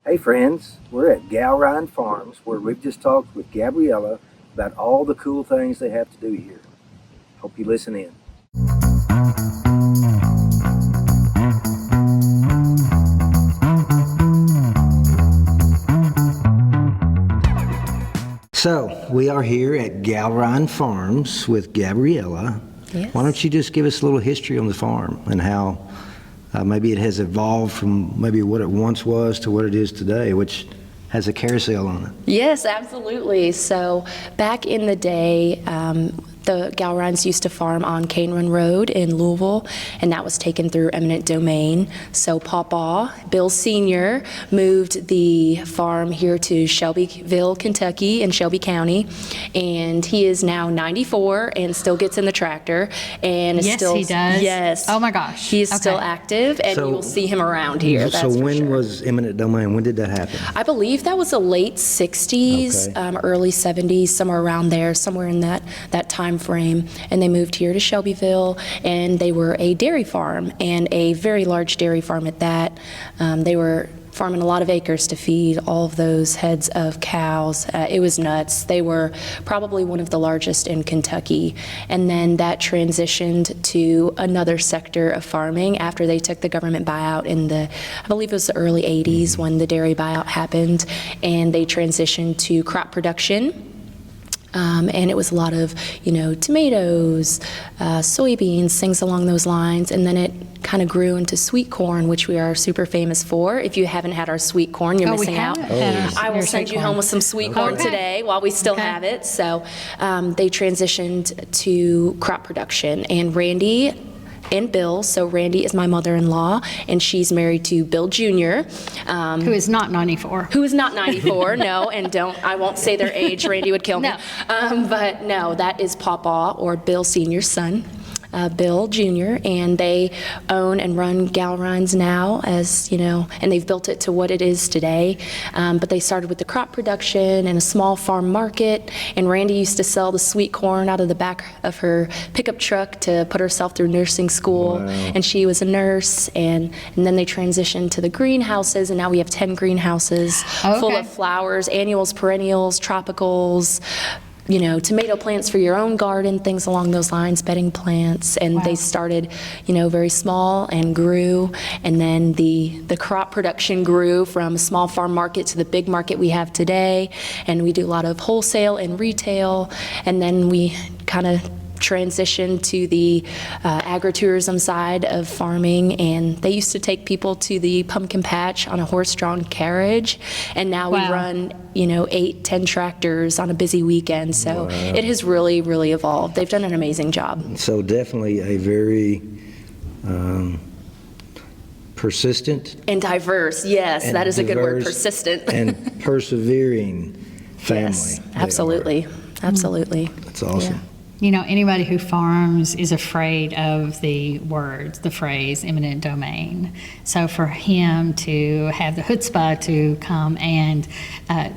Hey friends, we're at Gallrein Farms where we've just talked with Gabriella about all the cool things they have to do here. Hope you listen in. So, we are here at Gallrein Farms with Gabriella. Yes. Why don't you just give us a little history on the farm and how maybe it has evolved from maybe what it once was to what it is today, which has a carousel on it. Yes, absolutely. So back in the day, the Gallreins used to farm on Cane Run Road in Louisville, and that was taken through eminent domain. So Papa, Bill Sr., moved the farm here to Shelbyville, Kentucky, in Shelby County, and he is now 94 and still gets in the tractor. And is Yes, still, he does. Yes. Oh my gosh. He is Okay. still active, and So- you will see him around here. So That's for when sure. was eminent domain? When did that happen? I believe that was the late 60s, Okay. early 70s, somewhere around there, somewhere in that time frame. And they moved here to Shelbyville, and they were a dairy farm, and a very large dairy farm at that. They were farming a lot of acres to feed all of those heads of cows. It was nuts. They were probably one of the largest in Kentucky. And then that transitioned to another sector of farming after they took the government buyout in the, I believe it was the early 80s when the dairy buyout happened, and they transitioned to crop production. And it was a lot of, tomatoes, soybeans, things along those lines. And then it kind of grew into sweet corn, which we are super famous for. If you haven't had our sweet corn, you're missing out. I will send you home with some sweet corn today while we still have it. So they transitioned to crop production. And Randy and Bill, so Randy is my mother-in-law, and she's married to Bill Jr., Who is not 94. who is not 94, no, and I won't say their age, Randy would kill me. No. But no, that is Papa, or Bill Sr.'s son, Bill Jr., and they own and run Gallreins now, and they've built it to what it is today. But they started with the crop production and a small farm market, and Randy used to sell the sweet corn out of the back of her pickup truck to put herself through nursing school. Wow. And she was a nurse, and then they transitioned to the greenhouses, and now we have 10 greenhouses full of flowers, annuals, perennials, tropicals, tomato plants for your own garden, things along those lines, bedding plants. And they started, very small and grew. And then the crop production grew from a small farm market to the big market we have today. And we do a lot of wholesale and retail. And then we kind of transitioned to the agritourism side of farming, and they used to take people to the pumpkin patch on a horse-drawn carriage, and now we run 8-10 tractors on a busy weekend. So it has really, really evolved. They've done an amazing job. So definitely a very persistent And diverse, yes, and that is a good word, diverse persistent. and persevering family. Yes, they are. absolutely, absolutely. That's awesome. Anybody who farms is afraid of the words, the phrase, eminent domain. So for him to have the chutzpah to come and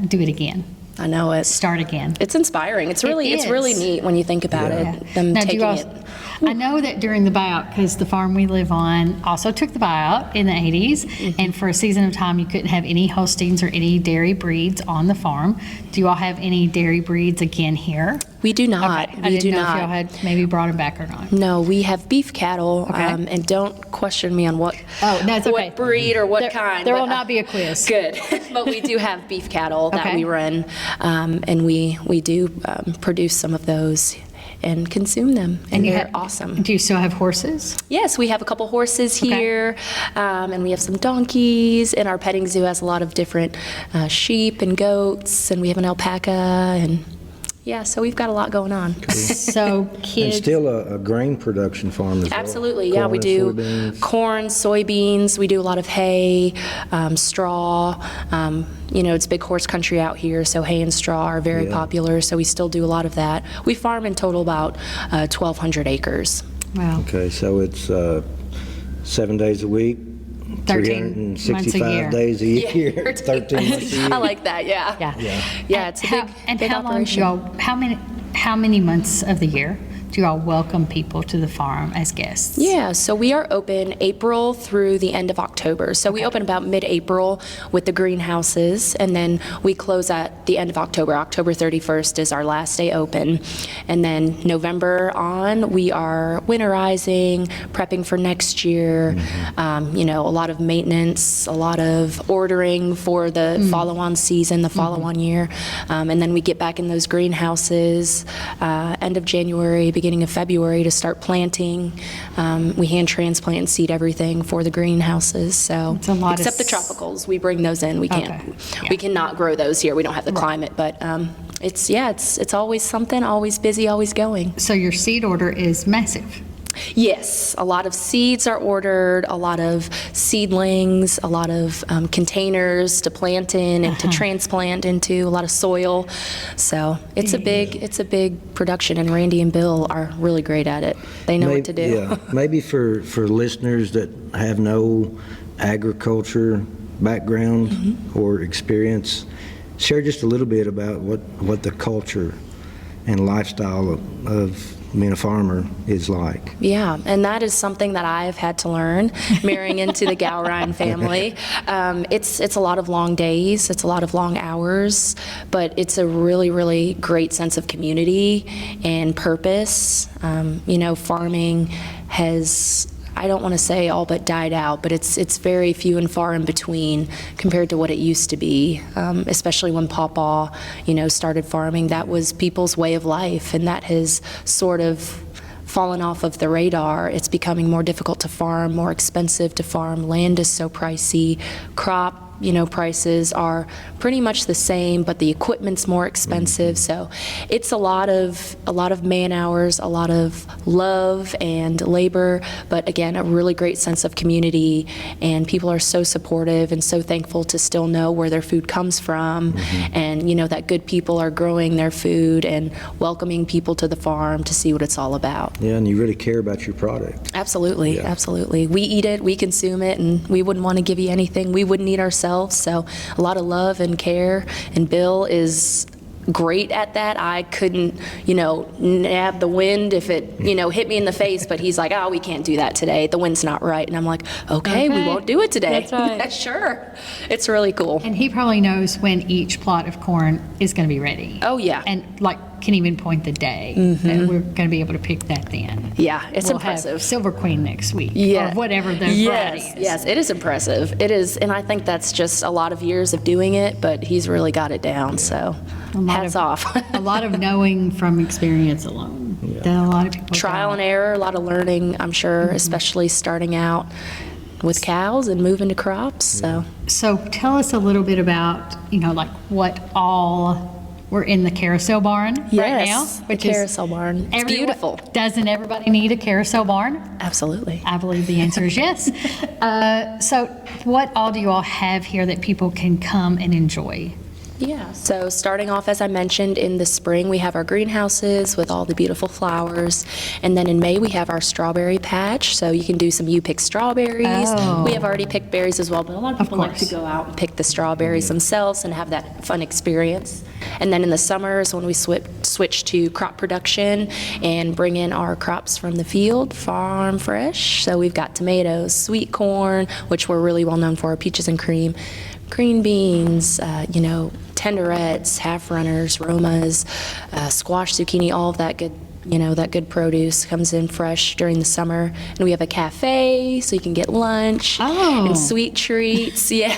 do it again, I know it. start again. It's inspiring. It's really is. neat when you think about it. Them Now, do taking you it. I know that during the buyout, because the farm we live on also took the buyout in the 80s, and for a season of time, you couldn't have any Holsteins or any dairy breeds on the farm. Do you all have any dairy breeds again here? We do not. Okay. I We didn't do know not. if y'all had maybe brought them back or not. No, we have beef cattle, Okay. and don't question me on what Oh, no, it's okay. what breed or what kind. There but, will not be a quiz. Good, but we do have beef cattle that Okay. we run, and we do produce some of those and consume them, and you they're have- awesome. Do you still have horses? Yes, we have a couple horses Okay. here, and we have some donkeys, and our petting zoo has a lot of different sheep and goats, and we have an alpaca, and yeah, so we've got a lot going on. So And kids. still a grain production farm as well. Absolutely, yeah, we Corn, do soybeans. corn, soybeans, we do a lot of hay, straw. It's big horse country out here, so hay and straw are very Yeah. popular, so we still do a lot of that. We farm in total about 1,200 acres. Wow. Okay, so it's 7 days a week, 13 months a 365 year. days a year, 13 months a year. I like that, yeah. Yeah. Yeah, it's a big And big how long, operation. y'all, how many months of the year do you all welcome people to the farm as guests? Yeah, so we are open April through the end of October. So we open about mid-April with the greenhouses, and then we close at the end of October. October 31st is our last day open. And then November on, we are winterizing, prepping for next year, a lot of maintenance, a lot of ordering for the follow-on season, the follow-on year. And then we get back in those greenhouses end of January, beginning of February to start planting. We hand transplant and seed everything for the greenhouses. So It's a lot of except the tropicals, we bring those in. We can't. Okay. Yeah. We cannot grow those here. We don't have the climate, but it's always something, always busy, always going. So your seed order is massive. Yes, a lot of seeds are ordered, a lot of seedlings, a lot of containers to plant in and to transplant into, a lot of soil. So it's a big production, and Randy and Bill are really great at it. They know what to do. Yeah, maybe for listeners that have no agriculture background or experience, share just a little bit about what the culture and lifestyle of being a farmer is like. Yeah, and that is something that I've had to learn marrying into the Gallrein family. It's a lot of long days, it's a lot of long hours, but it's a really, really great sense of community and purpose. Farming has, I don't want to say all but died out, but it's very few and far in between compared to what it used to be, especially when Pawpaw, started farming. That was people's way of life, and that has sort of fallen off of the radar. It's becoming more difficult to farm, more expensive to farm. Land is so pricey. Crop prices are pretty much the same, but the equipment's more expensive. So it's a lot of man hours, a lot of love and labor, but again, a really great sense of community, and people are so supportive and so thankful to still know where their food comes from, and that good people are growing their food and welcoming people to the farm to see what it's all about. Yeah, and you really care about your product. Absolutely, Yeah. absolutely. We eat it, we consume it, and we wouldn't want to give you anything we wouldn't eat ourselves. So a lot of love and care, and Bill is great at that. I couldn't, nab the wind if it, hit me in the face, but he's like, oh, we can't do that today. The wind's not right. And I'm like, okay, we won't do it today. That's right. Yeah, sure. It's really cool. And he probably knows when each plot of corn is going to be ready. Oh, yeah. And can even point the day that we're going to be able to pick that then. Yeah, it's We'll impressive. have Silver Queen next week. Yeah. Or whatever the variety is. Yes, it is impressive. It is, and I think that's just a lot of years of doing it, but he's really got it down, so hats off. A lot of knowing from experience alone. That a lot of people Trial don't. and error, a lot of learning, I'm sure, especially starting out with cows and moving to crops, so. So tell us a little bit about, what all we're in the carousel barn right now. Yes, the carousel barn. It's beautiful. Doesn't everybody need a carousel barn? Absolutely. I believe the answer is yes. So what all do you all have here that people can come and enjoy? Yeah, so starting off, as I mentioned, in the spring, we have our greenhouses with all the beautiful flowers. And then in May, we have our strawberry patch. So you can do some you pick strawberries. Oh. We have already picked berries as well, but a lot of people like to course. go out and pick the strawberries themselves and have that fun experience. And then in the summer is when we switch to crop production and bring in our crops from the field, farm fresh. So we've got tomatoes, sweet corn, which we're really well known for, our peaches and cream, green beans, tenderettes, half runners, romas, squash, zucchini, all of that good, that good produce comes in fresh during the summer. And we have a cafe, so you can get lunch and sweet treats. Yeah.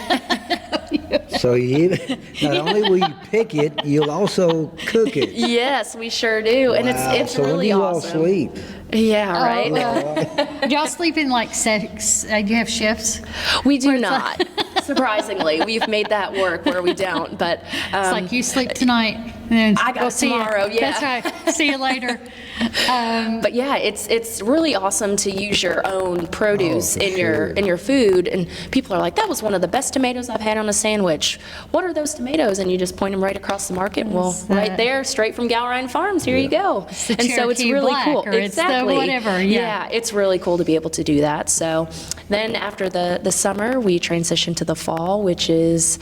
So not only will you pick it, you'll also cook it. Yes, we sure do. And Wow. it's So when do really you all awesome. sleep? Yeah, right. Do y'all sleep in sets? Do you have shifts? We do not. Surprisingly, we've made that work where we don't. But It's like you sleep tonight, and then I got we'll see you. tomorrow, yeah. That's right. See you later. But yeah, it's really awesome to use your own produce Oh, for in your food, and people are like, "That was one of the best tomatoes I've had on a sandwich." What are those tomatoes? And you just point them right across the market. Well, right there, straight from Gallrein Farms. Here you go. It's the And so it's Cherokee really Black, cool. or it's the Exactly. whatever, yeah. It's really cool to be able to do that. So then after the summer, we transition to the fall, which is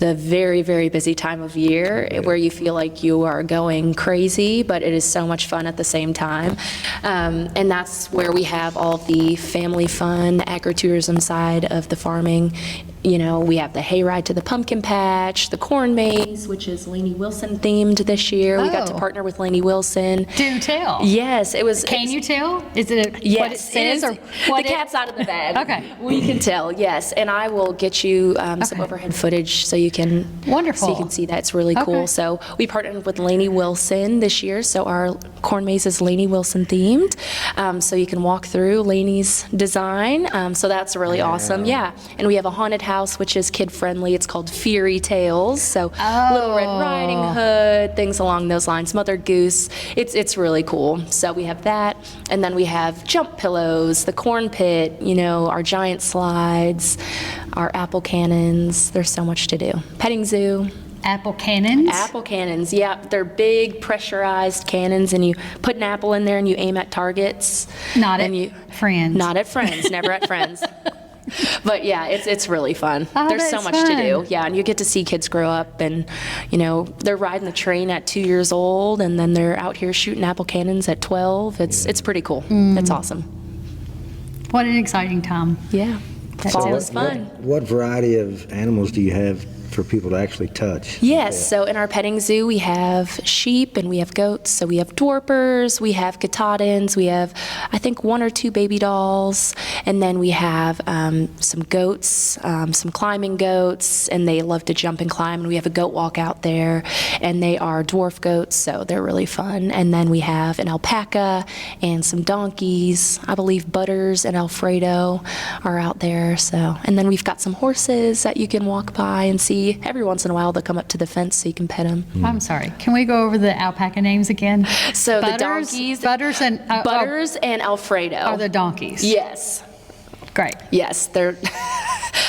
the very, very busy time of year where you feel like you are going crazy, but it is so much fun at the same time. And that's where we have all of the family fun, agritourism side of the farming. You know, we have the hayride to the pumpkin patch, the corn maze, which is Lainey Wilson themed this year. We got to Oh. partner with Lainey Wilson. Do tell. Yes, it was. Can you tell? Is it what it Yes, says it or is. what The cat's out of the bag. Okay. We can tell, yes. And I will get you some overhead footage so you can. Wonderful. So you can see that. It's really cool. Okay. So we partnered with Lainey Wilson this year. So our corn maze is Lainey Wilson themed. So you can walk through Lainey's design. So that's really awesome. Yeah. And we have a haunted house, which is kid friendly. It's called Fairy Tales. So Little Red Riding Hood, things along those lines. Mother Goose. It's really cool. So we have that. And then we have jump pillows, the corn pit, you know, our giant slides, our apple cannons. There's so much to do. Petting zoo. Apple cannons? Apple cannons, yeah. They're big pressurized cannons, and you put an apple in there and you aim at targets. Not and at friends. Not at friends, never at friends. But yeah, it's really fun. Oh, There's so that's much to do. fun. Yeah, and you get to see kids grow up, and you know, they're riding the train at 2 years old, and then they're out here shooting apple cannons at 12. It's pretty cool. It's awesome. What an exciting time. Yeah. That's Fall it. is fun. What variety of animals do you have for people to actually touch? Yes, so in our petting zoo, we have sheep and we have goats. So we have dwarpers, we have katahdins, we have, I think, 1 or 2 baby dolls, and then we have some goats, some climbing goats, and they love to jump and climb, and we have a goat walk out there, and they are dwarf goats, so they're really fun. And then we have an alpaca and some donkeys. I believe Butters and Alfredo are out there, so. And then we've got some horses that you can walk by and see. Every once in a while, they'll come up to the fence so you can pet them. I'm sorry. Can we go over the alpaca names again? So the Butters, donkeys, Butters and Butters and Alfredo. are the donkeys. Yes, Great. yes, they're.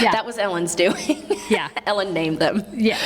Yeah. That was Ellen's doing. Yeah. Ellen named them. Yeah.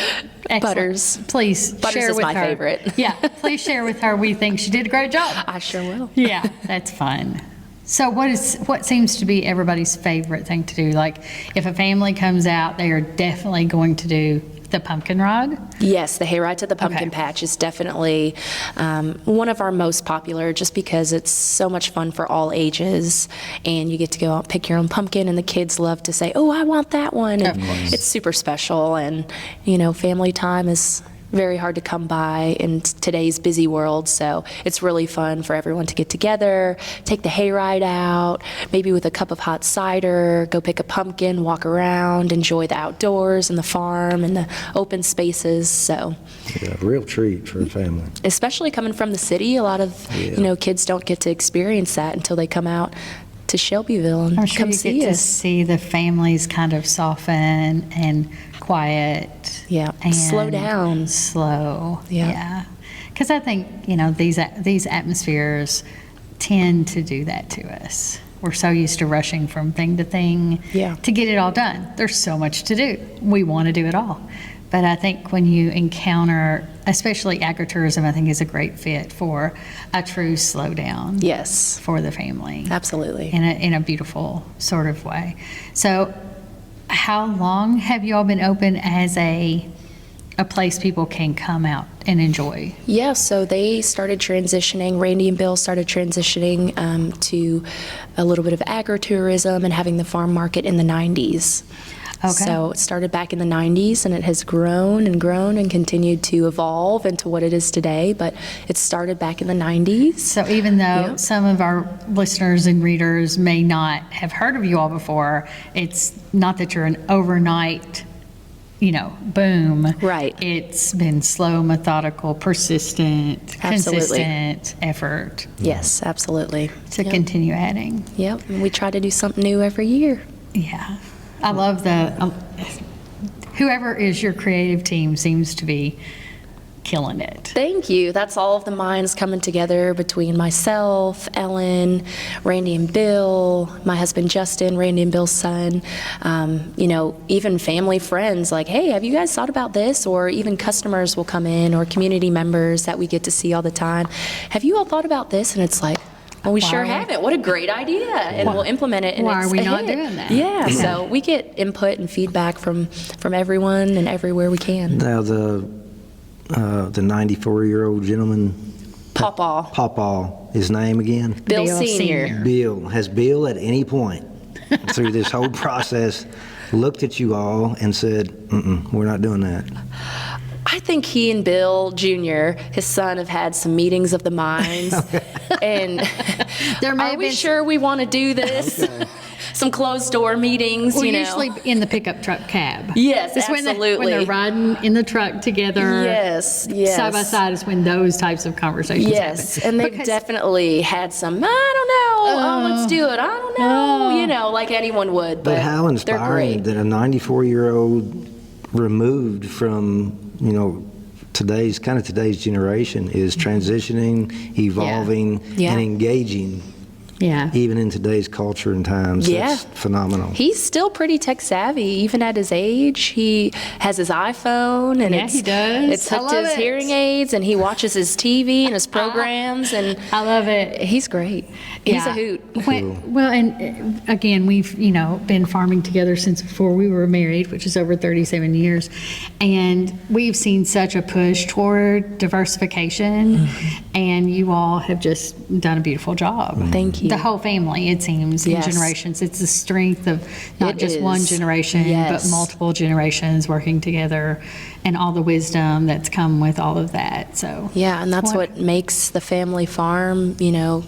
Excellent. Butters. Please Butters share is with my her. favorite. Yeah. Please share with her. We think she did a great job. I sure will. Yeah, that's fun. So what seems to be everybody's favorite thing to do? Like if a family comes out, they are definitely going to do the pumpkin ride. Yes, the hayride to the pumpkin Okay. patch is definitely one of our most popular, just because it's so much fun for all ages, and you get to go out and pick your own pumpkin, and the kids love to say, "Oh, I want that one." And it's super special, and you know, family time is very hard to come by in today's busy world, so it's really fun for everyone to get together, take the hayride out, maybe with a cup of hot cider, go pick a pumpkin, walk around, enjoy the outdoors and the farm and the open spaces. So Yeah, a real treat for a family. especially coming from the city, a lot of you know, kids don't get to experience that until they come out to Shelbyville and I'm sure come you see get to us. see the families kind of soften and quiet. Yeah, and slow down. Slow. Yeah. Yeah. Because I think, you know, these atmospheres tend to do that to us. We're so used to rushing from thing to thing Yeah. to get it all done. There's so much to do. We want to do it all. But I think when you encounter, especially agritourism, I think is a great fit for a true slowdown Yes, for the family absolutely. in a beautiful sort of way. So how long have you all been open as a place people can come out and enjoy? Yeah, so they started transitioning, Randy and Bill started transitioning to a little bit of agritourism and having the farm market in the 90s. Okay. So it started back in the 90s, and it has grown and continued to evolve into what it is today, but it started back in the 90s. So even though Yeah. some of our listeners and readers may not have heard of you all before, it's not that you're an overnight, you know, boom. Right. It's been slow, methodical, persistent, Absolutely. consistent effort Yes, absolutely. to Yep. continue adding. Yep, and we try to do something new every year. Yeah. I love whoever is your creative team seems to be killing it. Thank you. That's all of the minds coming together between myself, Ellen, Randy and Bill, my husband Justin, Randy and Bill's son. You know, even family friends like, hey, have you guys thought about this? Or even customers will come in, or community members that we get to see all the time. Have you all thought about this? And it's like, Well, we Why sure are we- haven't. What a great idea. And we'll implement it. And Why it's are we a not hit. doing that? Yeah, so we get input and feedback from everyone and everywhere we can. Now, the 94-year-old gentleman, Pawpaw. his name again? Bill Bill Senior. Senior. Bill. Has Bill at any point through this whole process looked at you all and said, we're not doing that? I think he and Bill Jr., his son, have had some meetings of the minds. And There may are have we been sure we want to do this? Some closed door meetings, Well, you know. usually in the pickup truck cab. Yes, It's when absolutely. they're riding in the truck together. Yes. Side by side is when those types of conversations Yes, happen. and they've Because- definitely had some, I don't know, let's do it, I don't know, you know, like anyone would. But how they're inspiring great. that a 94-year-old removed from, today's generation is transitioning, evolving, Yeah. and engaging, Yeah. even in today's culture and times. Yeah. That's phenomenal. He's still pretty tech savvy, even at his age. He has his iPhone, and Yeah, he does. it's I hooked to love his it. hearing aids, and he watches his TV and his programs, and I love it. he's great. He's a Yeah. hoot. Well, and again, we've, been farming together since before we were married, which is over 37 years. And we've seen such a push toward diversification, and you all have just done a beautiful job. Thank you. The whole family, it seems, in Yes. generations. It's the strength of not It just one is. generation, Yes. but multiple generations working together, and all the wisdom that's come with all of that. So Yeah, and that's What- what makes the family farm,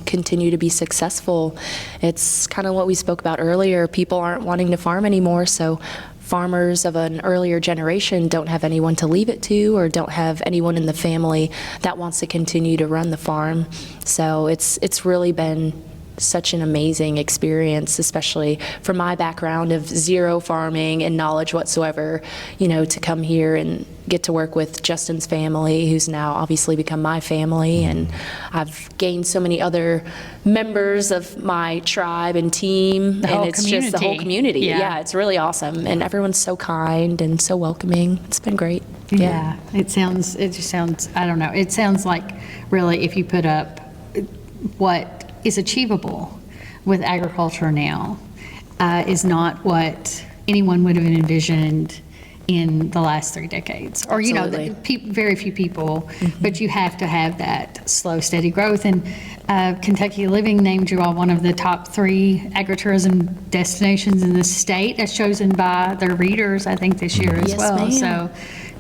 continue to be successful. It's kind of what we spoke about earlier. People aren't wanting to farm anymore, so farmers of an earlier generation don't have anyone to leave it to, or don't have anyone in the family that wants to continue to run the farm. So it's really been such an amazing experience, especially from my background of zero farming and knowledge whatsoever, to come here and get to work with Justin's family, who's now obviously become my family. And I've gained so many other members of my tribe and team. The whole and it's just the whole community. community. Yeah. Yeah, it's really awesome. And everyone's so kind and so welcoming. It's been great. Yeah, it just sounds, I don't know, it sounds like really if you put up what is achievable with agriculture now is not what anyone would have envisioned in the last 3 decades. Or, Absolutely. very few people, but you have to have that slow, steady growth. And Kentucky Living named you all one of the top 3 agritourism destinations in the state, as chosen by their readers, I think, this year as Yes, well. ma'am. So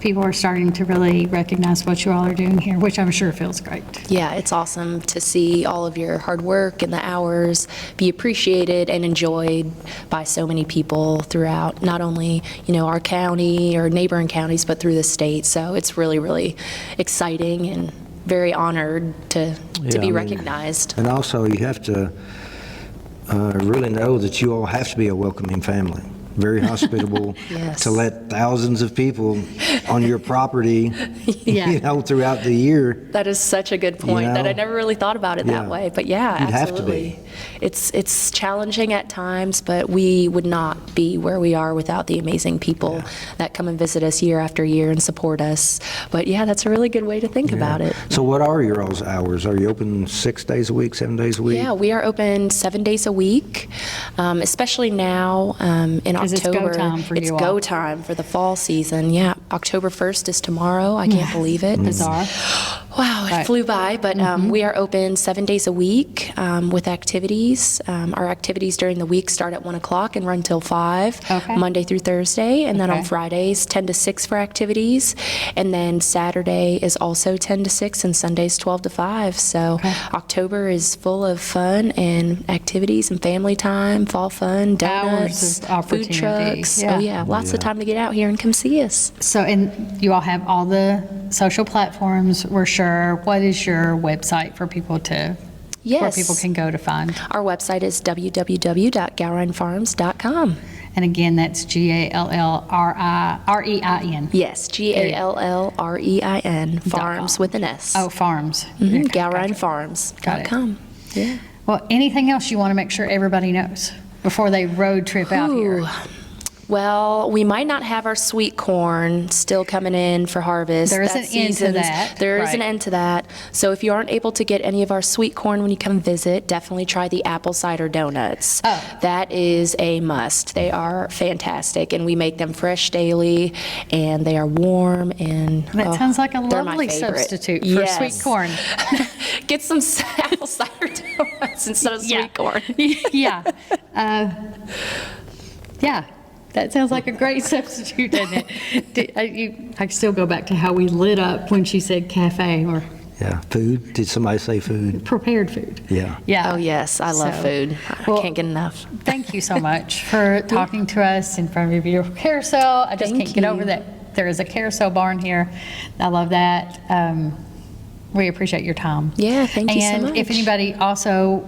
people are starting to really recognize what you all are doing here, which I'm sure feels great. Yeah, it's awesome to see all of your hard work and the hours be appreciated and enjoyed by so many people throughout not only, our county or neighboring counties, but through the state. So it's really, really exciting and very honored to be recognized. And also, you have to really know that you all have to be a welcoming family. Very hospitable Yes. to let thousands of people on your property, Yeah. throughout the year. That is such a good point that I never really thought about it Yeah. that way. But yeah, You'd have to absolutely. be. It's challenging at times, but we would not be where we are without the amazing people that come and visit us year after year and support us. But yeah, that's a really good way to think about it. So what are your all's hours? Are you open 6 days a week, 7 days a week? Yeah, we are open 7 days a week, especially now in 'Cause it's go October. time for It's you all. go time for the fall season. Yeah, October 1st is tomorrow. I can't believe it. It's- Bizarre. Wow, it Right. flew by, but we are open 7 days a week with activities. Our activities during the week start at 1 o'clock and run till 5, Okay. Monday through Thursday, and then on Okay. Fridays 10 to 6 for activities, and then Saturday is also 10 to 6, and Sundays 12 to 5. So Okay. October is full of fun and activities and family time, fall fun, donuts, of food opportunity. trucks. Yeah. Oh yeah, lots of time to get out here and come see us. So, and you all have all the social platforms, we're sure. What is your website for people where Yes. people can go to find? Our website is www.gallreinfarms.com. And again, that's Gallrein. Yes, Gallrein, farms with an S. Oh, farms. Mhm, Okay, gotcha. GallreinFarms.com. Yeah. Well, anything else you want to make sure everybody knows before they road trip out here? Ooh. Well, we might not have our sweet corn still coming in for harvest. There is That an end to season's- that, There is an right. end to that. So if you aren't able to get any of our sweet corn when you come visit, definitely try the apple cider donuts. Oh. That is a must. They are fantastic, and we make them fresh daily, and they are warm, and That sounds like a they're my lovely favorite. substitute for Yes. sweet corn. Get some apple cider donuts instead of sweet corn. Yeah. Yeah. That sounds like a great substitute, doesn't it? I still go back to how we lit up when she said cafe or Yeah, food. Did somebody say food? prepared food. Yeah. Yeah. Oh, yes, I love So, food. I well, can't get enough. Thank you so much for talking to us in front of your beautiful carousel. I just Thank can't get over you. that there is a carousel barn here. I love that. We appreciate your time. Yeah, thank you so And if much. anybody also,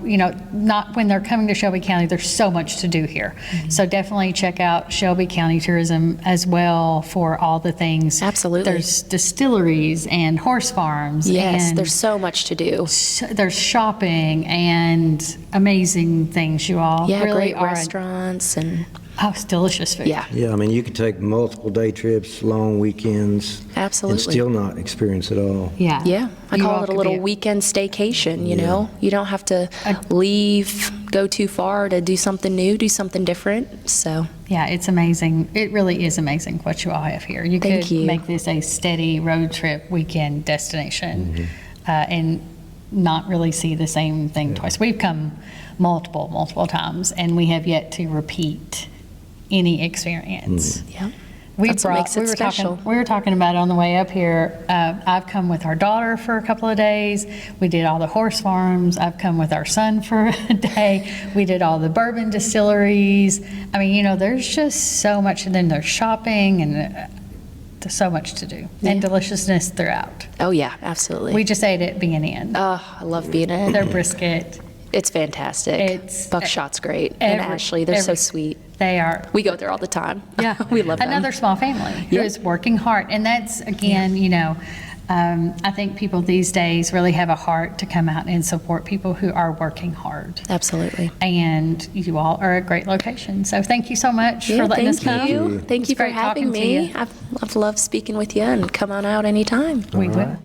not when they're coming to Shelby County, there's so much to do here. Mm-hmm. So definitely check out Shelby County Tourism as well for all the things. Absolutely. There's distilleries and horse farms. Yes, and there's so much to do. there's shopping and amazing things. You all Yeah, really great are. restaurants and It's delicious food. yeah, Yeah, I mean, you could take multiple day trips, long weekends. Absolutely. And still not experience it all. Yeah. yeah. I You all call it a could little be weekend staycation. You know, you don't have to leave, go too far to do something new, do something different. So Yeah, it's amazing. It really is amazing what you all have here. You Thank could you. make this a steady road trip weekend destination and not really see the same thing twice. We've come multiple times, and we have yet to repeat any experience. yeah, that's what makes it special. We were talking about it on the way up here. I've come with our daughter for a couple of days. We did all the horse farms. I've come with our son for a day. We did all the bourbon distilleries. I mean, there's just so much, and then there's shopping, and there's so much to do, and deliciousness throughout. Oh yeah, absolutely. We just ate at B&N. Oh, I love being in. Their brisket. It's fantastic. It's- Buckshot's great, and Ashley, they're so every- sweet. They are. We go there all the time. Yeah. we love them. Another small family who Yeah. is working hard. And that's, again, I think people these days really have a heart to come out and support people who are working hard. Absolutely. And you all are a great location. So thank you so much Yeah, for letting us thank come. you. Thank It's you for great having talking to me. you. I've loved speaking with you, and come on out anytime. We All will. right.